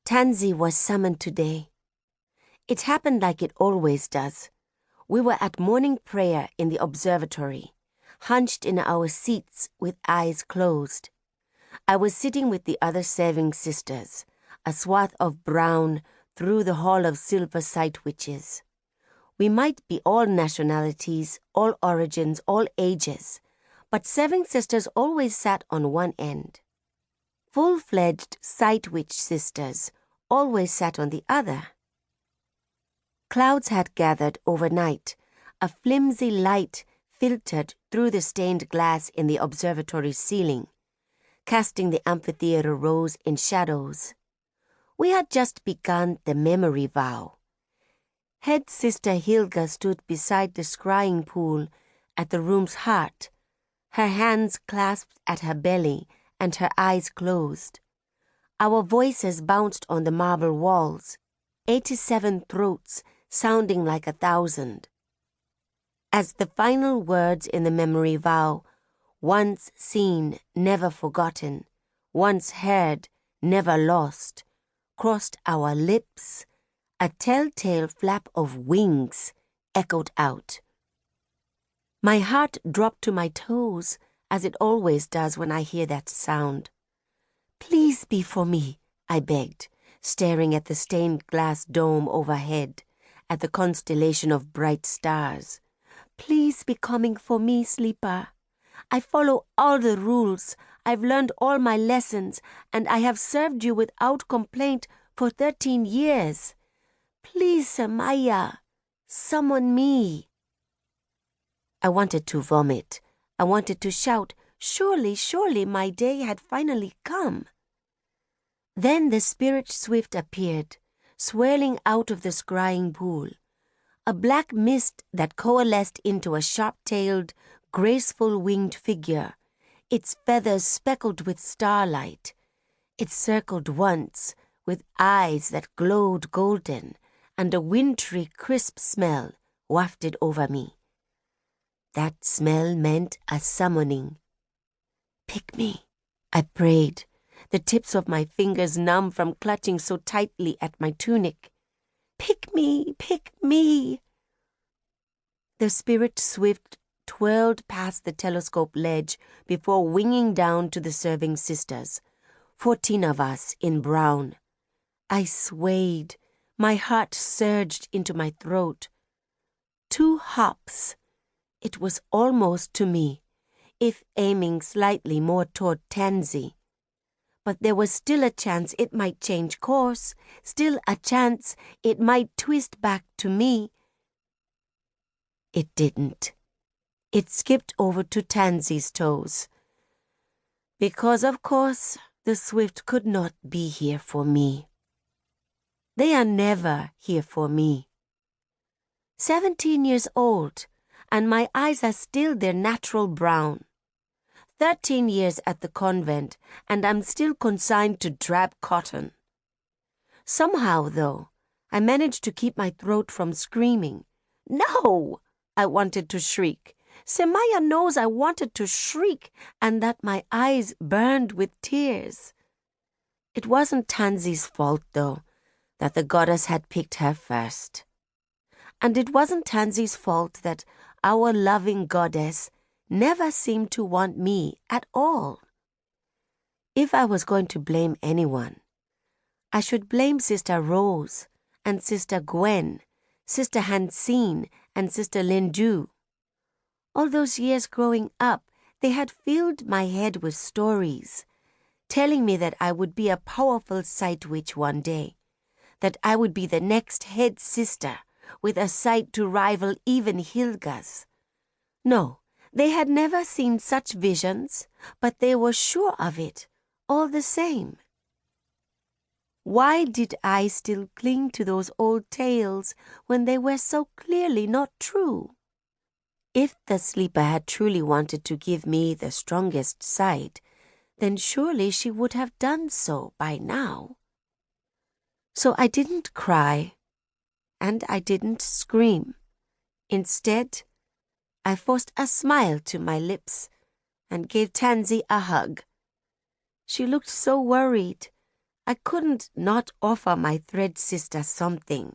Tansy was summoned today. It happened like it always does. We were at morning prayer in the observatory, hunched in our seats with eyes closed. I was sitting with the other serving sisters, a swath of brown through the hall of silver Sightwitches. We might be all nationalities, all origins, all ages, but serving sisters always sat on one end. Full-fledged Sightwitch sisters always sat on the other. Clouds had gathered overnight. A flimsy light filtered through the stained glass in the observatory ceiling, casting the amphitheater rows in shadows. We had just begun the memory vow. Head Sister Hilga stood beside the scrying pool at the room's heart, her hands clasped at her belly and her eyes closed. Our voices bounced on the marble walls, 87 throats sounding like 1,000. As the final words in the memory vow, once seen, never forgotten, once heard, never lost, crossed our lips, a telltale flap of wings echoed out. My heart dropped to my toes, as it always does when I hear that sound. "Please be for me," I begged, staring at the stained glass dome overhead, at the constellation of bright stars. "Please be coming for me, sleeper. I follow all the rules. I've learned all my lessons, and I have served you without complaint for 13 years. Please, Samaya, summon me." I wanted to vomit. I wanted to shout, surely, surely my day had finally come. Then the spirit swift appeared, swirling out of the scrying pool, a black mist that coalesced into a sharp-tailed, graceful winged figure, its feathers speckled with starlight. It circled once, with eyes that glowed golden, and a wintry, crisp smell wafted over me. That smell meant a summoning. "Pick me," I prayed, the tips of my fingers numb from clutching so tightly at my tunic. "Pick me, pick me." The spirit swift twirled past the telescope ledge before winging down to the serving sisters, 14 of us in brown. I swayed. My heart surged into my throat. 2 hops. It was almost to me, if aiming slightly more toward Tansy. But there was still a chance it might change course, still a chance it might twist back to me. It didn't. It skipped over to Tansy's toes. Because, of course, the Swift could not be here for me. They are never here for me. 17 years old, and my eyes are still their natural brown. 13 years at the convent, and I'm still consigned to drab cotton. Somehow, though, I managed to keep my throat from screaming. "No!" I wanted to shriek. Semaya knows I wanted to shriek, and that my eyes burned with tears. It wasn't Tansy's fault, though, that the goddess had picked her first. And it wasn't Tansy's fault that our loving goddess never seemed to want me at all. If I was going to blame anyone, I should blame Sister Rose and Sister Gwen, Sister Hansine and Sister Lindu. All those years growing up, they had filled my head with stories, telling me that I would be a powerful Sightwitch one day, that I would be the next head sister with a sight to rival even Hilga's. No, they had never seen such visions, but they were sure of it, all the same. Why did I still cling to those old tales when they were so clearly not true? If the sleeper had truly wanted to give me the strongest sight, then surely she would have done so by now. So I didn't cry, and I didn't scream. Instead, I forced a smile to my lips and gave Tansy a hug. She looked so worried. I couldn't not offer my thread sister something.